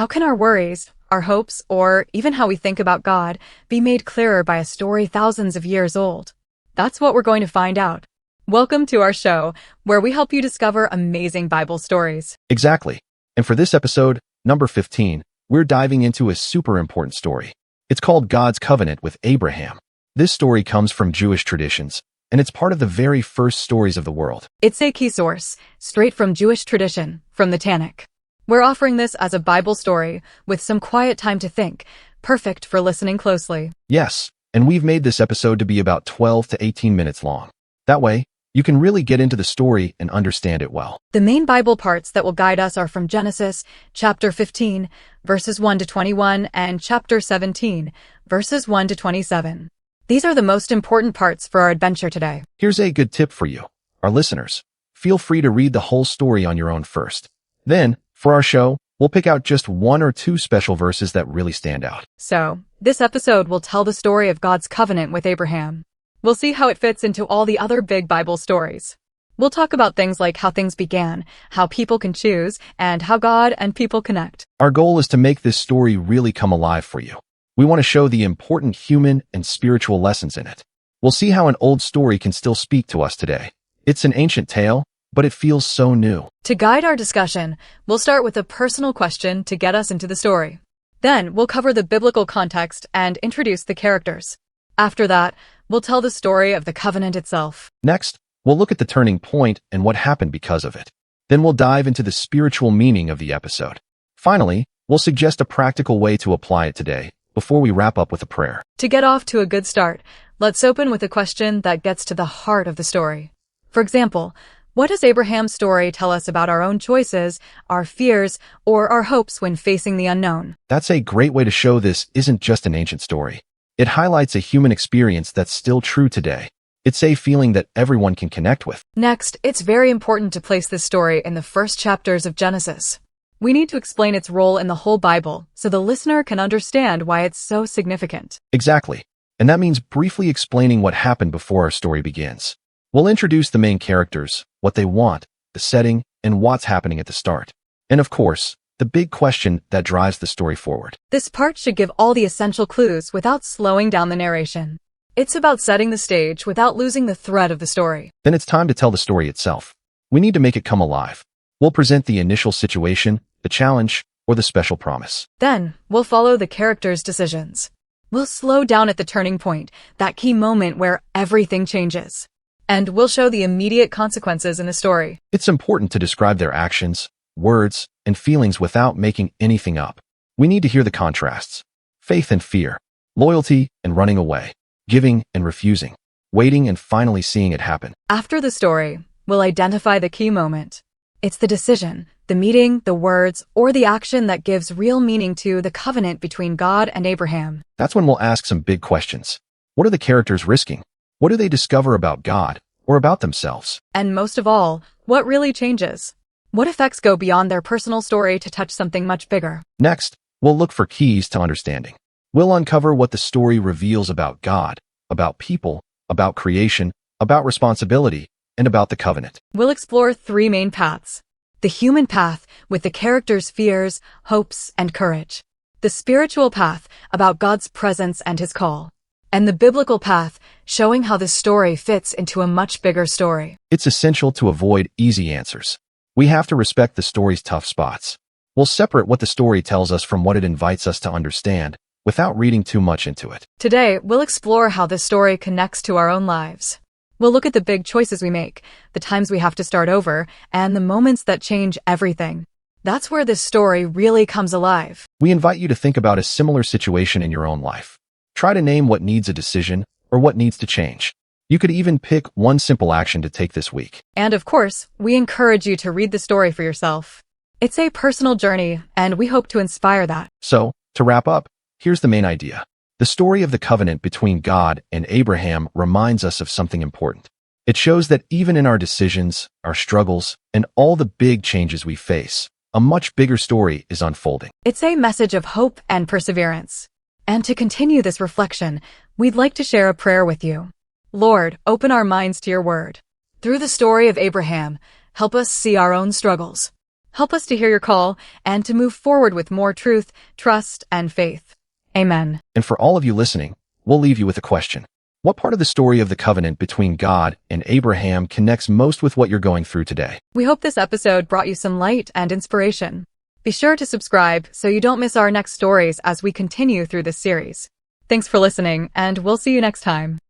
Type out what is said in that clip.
How can our worries, our hopes, or even how we think about God be made clearer by a story thousands of years old? That's what we're going to find out. Welcome to our show, where we help you discover amazing Bible stories. Exactly. And for this episode, number 15, we're diving into a super important story. It's called God's Covenant with Abraham. This story comes from Jewish traditions, and it's part of the very first stories of the world. It's a key source, straight from Jewish tradition, from the Tanakh. We're offering this as a Bible story with some quiet time to think, perfect for listening closely. Yes, and we've made this episode to be about 12 to 18 minutes long. That way, you can really get into the story and understand it well. The main Bible parts that will guide us are from Genesis, chapter 15, verses 1 to 21, and chapter 17, verses 1 to 27. These are the most important parts for our adventure today. Here's a good tip for you, our listeners. Feel free to read the whole story on your own first. Then, for our show, we'll pick out just one or two special verses that really stand out. So, this episode will tell the story of God's covenant with Abraham. We'll see how it fits into all the other big Bible stories. We'll talk about things like how things began, how people can choose, and how God and people connect. Our goal is to make this story really come alive for you. We want to show the important human and spiritual lessons in it. We'll see how an old story can still speak to us today. It's an ancient tale, but it feels so new. To guide our discussion, we'll start with a personal question to get us into the story. Then, we'll cover the biblical context and introduce the characters. After that, we'll tell the story of the covenant itself. Next, we'll look at the turning point and what happened because of it. Then we'll dive into the spiritual meaning of the episode. Finally, we'll suggest a practical way to apply it today, before we wrap up with a prayer. To get off to a good start, let's open with a question that gets to the heart of the story. For example, what does Abraham's story tell us about our own choices, our fears, or our hopes when facing the unknown? That's a great way to show this isn't just an ancient story. It highlights a human experience that's still true today. It's a feeling that everyone can connect with. Next, it's very important to place this story in the first chapters of Genesis. We need to explain its role in the whole Bible so the listener can understand why it's so significant. Exactly. And that means briefly explaining what happened before our story begins. We'll introduce the main characters, what they want, the setting, and what's happening at the start. And of course, the big question that drives the story forward. This part should give all the essential clues without slowing down the narration. It's about setting the stage without losing the thread of the story. Then it's time to tell the story itself. We need to make it come alive. We'll present the initial situation, the challenge, or the special promise. Then, we'll follow the characters' decisions. We'll slow down at the turning point, that key moment where everything changes. And we'll show the immediate consequences in the story. It's important to describe their actions, words, and feelings without making anything up. We need to hear the contrasts. Faith and fear, loyalty and running away, giving and refusing, waiting and finally seeing it happen. After the story, we'll identify the key moment. It's the decision, the meeting, the words, or the action that gives real meaning to the covenant between God and Abraham. That's when we'll ask some big questions. What are the characters risking? What do they discover about God or about themselves? And most of all, what really changes? What effects go beyond their personal story to touch something much bigger? Next, we'll look for keys to understanding. We'll uncover what the story reveals about God, about people, about creation, about responsibility, and about the covenant. We'll explore three main paths. The human path, with the characters' fears, hopes, and courage. The spiritual path, about God's presence and his call. And the biblical path, showing how this story fits into a much bigger story. It's essential to avoid easy answers. We have to respect the story's tough spots. We'll separate what the story tells us from what it invites us to understand, without reading too much into it. Today, we'll explore how this story connects to our own lives. We'll look at the big choices we make, the times we have to start over, and the moments that change everything. That's where this story really comes alive. We invite you to think about a similar situation in your own life. Try to name what needs a decision or what needs to change. You could even pick one simple action to take this week. And of course, we encourage you to read the story for yourself. It's a personal journey, and we hope to inspire that. So, to wrap up, here's the main idea. The story of the covenant between God and Abraham reminds us of something important. It shows that even in our decisions, our struggles, and all the big changes we face, a much bigger story is unfolding. It's a message of hope and perseverance. And to continue this reflection, we'd like to share a prayer with you. Lord, open our minds to your word. Through the story of Abraham, help us see our own struggles. Help us to hear your call and to move forward with more truth, trust, and faith. Amen. And for all of you listening, we'll leave you with a question. What part of the story of the covenant between God and Abraham connects most with what you're going through today? We hope this episode brought you some light and inspiration. Be sure to subscribe so you don't miss our next stories as we continue through this series. Thanks for listening, and we'll see you next time.